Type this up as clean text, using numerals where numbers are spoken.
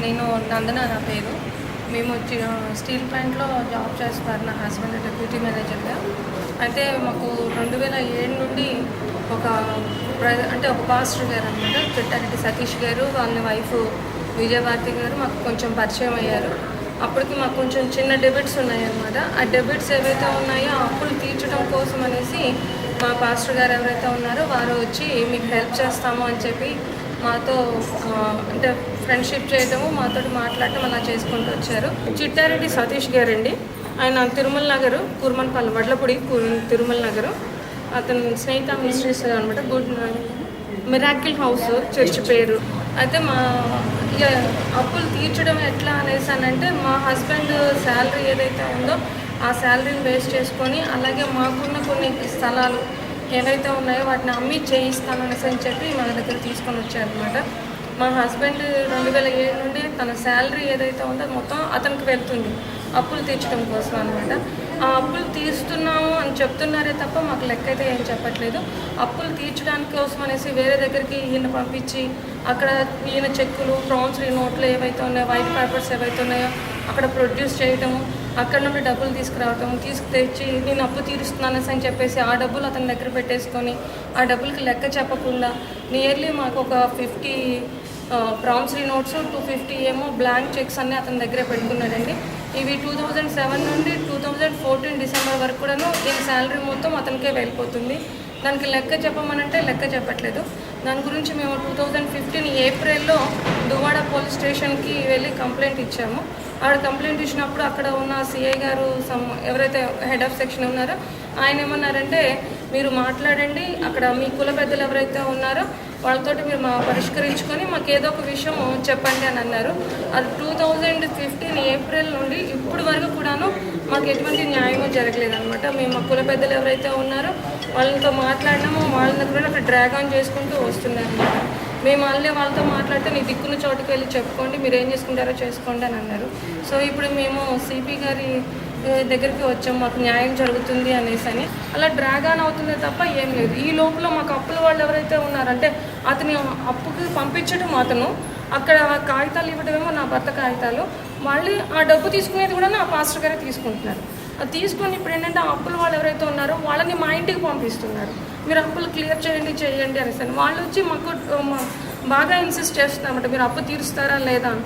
నేను నందన నా పేరు. మేము స్టీల్ ప్లాంట్లో జాబ్ చేస్తారు. నా హస్బెండ్ డెప్యూటీ మేనేజర్గా. అయితే మాకు 2007 నుండి ఒక పాస్టర్ గారు అనమాట, చిట్టారెడ్డి సతీష్ గారు, వాళ్ళ వైఫ్ విజయభారతి గారు మాకు కొంచెం పరిచయం అయ్యారు. అప్పటికి మాకు కొంచెం చిన్న డెబిట్స్ ఉన్నాయన్నమాట. ఆ డెబిట్స్ ఏవైతే ఉన్నాయో ఆ అప్పులు తీర్చడం కోసం అనేసి మా పాస్టర్ గారు ఎవరైతే ఉన్నారో వారు వచ్చి మీకు హెల్ప్ చేస్తాము అని చెప్పి మాతో అంటే ఫ్రెండ్షిప్ చేయడము, మాతో మాట్లాడటం అలా చేసుకుంటూ వచ్చారు. చిట్టారెడ్డి సతీష్ గారండి. ఆయన తిరుమల నగరు, కూర్మన్పల్లి, వడ్లపూడి తిరుమల నగరు. అతను స్నేహిత మినిస్ట్రీస్ అనమాట, గుడ్ మిరాకిల్ హౌస్ చర్చ్ పేరు. అయితే మా అప్పులు తీర్చడం ఎట్లా అనేసి అంటే మా హస్బెండ్ శాలరీ ఏదైతే ఉందో ఆ శాలరీని వేస్ట్ చేసుకొని, అలాగే మాకున్న కొన్ని స్థలాలు ఏవైతే ఉన్నాయో వాటిని అమ్మి చేయిస్తాను అనేసి చెప్పి మన దగ్గర తీసుకొని వచ్చారనమాట. మా హస్బెండ్ 2007 నుండి తన శాలరీ ఏదైతే ఉందో మొత్తం అతనికి వెళ్తుంది అప్పులు తీర్చడం కోసం అనమాట. ఆ అప్పులు తీరుస్తున్నాము అని చెప్తున్నారే తప్ప మాకు లెక్క అయితే ఏం చెప్పట్లేదు. అప్పులు తీర్చడానికి కోసం అనేసి వేరే దగ్గరికి ఈయన పంపించి అక్కడ ఈయన చెక్కులు, ప్రామిసరీ నోట్లు ఏవైతే ఉన్నాయో, వైట్ పేపర్స్ ఏవైతే ఉన్నాయో అక్కడ ప్రొడ్యూస్ చేయటము, అక్కడ నుండి డబ్బులు తీసుకురావటం, తీసుకుతెచ్చి నేను అప్పు తీరుస్తున్నాను అని చెప్పేసి ఆ డబ్బులు అతని దగ్గర పెట్టేసుకొని ఆ డబ్బులకి లెక్క చెప్పకుండా నియర్లీ మాకు ఒక 50 ప్రామిసరీ నోట్స్, 250 ఏమో బ్లాంక్ చెక్స్ అన్నీ అతని దగ్గరే పెట్టుకున్నాడండి. ఇవి 2007 నుండి 2014 డిసెంబర్ వరకు కూడాను దీని శాలరీ మొత్తం అతనికే వెళ్ళిపోతుంది. దానికి లెక్క చెప్పమనంటే లెక్క చెప్పట్లేదు. దాని గురించి మేము 2015 ఏప్రిల్లో దువ్వాడ పోలీస్ స్టేషన్కి వెళ్ళి కంప్లైంట్ ఇచ్చాము. ఆవిడ కంప్లైంట్ ఇచ్చినప్పుడు అక్కడ ఉన్న సిఐ గారు ఎవరైతే హెడ్ ఆఫ్ సెక్షన్ ఉన్నారో ఆయన ఏమన్నారంటే, మీరు మాట్లాడండి, అక్కడ మీ కుల పెద్దలు ఎవరైతే ఉన్నారో వాళ్ళతోటి మీరు పరిష్కరించుకొని మాకు ఏదో ఒక విషయం చెప్పండి అని అన్నారు. అది 2015 ఏప్రిల్ నుండి ఇప్పుడు వరకు కూడాను మాకు ఎటువంటి న్యాయమో జరగలేదన్నమాట. మేము మా కుల పెద్దలు ఎవరైతే ఉన్నారో వాళ్ళతో మాట్లాడినామో వాళ్ళ దగ్గర అక్కడ డ్రాగ్ ఆన్ చేసుకుంటూ వస్తున్నాయి అన్నమాట. మేము మళ్ళీ వాళ్ళతో మాట్లాడితే నీ దిక్కున్న చోటుకు వెళ్ళి చెప్పుకోండి, మీరు ఏం చేసుకుంటారో చేసుకోండి అని అన్నారు. సో ఇప్పుడు మేము సిపి గారి దగ్గరికి వచ్చాం, మాకు న్యాయం జరుగుతుంది అనేసి అని. అలా డ్రాగ్ ఆన్ అవుతుందే తప్ప ఏం లేదు. ఈ లోపల మాకు అప్పుల వాళ్ళు ఎవరైతే ఉన్నారంటే అతని అప్పుకి పంపించడం అతను, అక్కడ కాగితాలు ఇవ్వడమేమో నా భర్త కాగితాలు, మళ్ళీ ఆ డబ్బు తీసుకునేది కూడా నా పాస్టర్ గారే తీసుకుంటున్నారు. అది తీసుకొని ఇప్పుడు ఏంటంటే ఆ అప్పుల వాళ్ళు ఎవరైతే ఉన్నారో వాళ్ళని మా ఇంటికి పంపిస్తున్నారు. మీరు అప్పులు క్లియర్ చేయండి అనేసి వాళ్ళు వచ్చి మాకు బాగా ఇన్సిస్ట్ చేస్తున్నారన్నమాట, మీరు అప్పు తీరుస్తారా లేదా అని.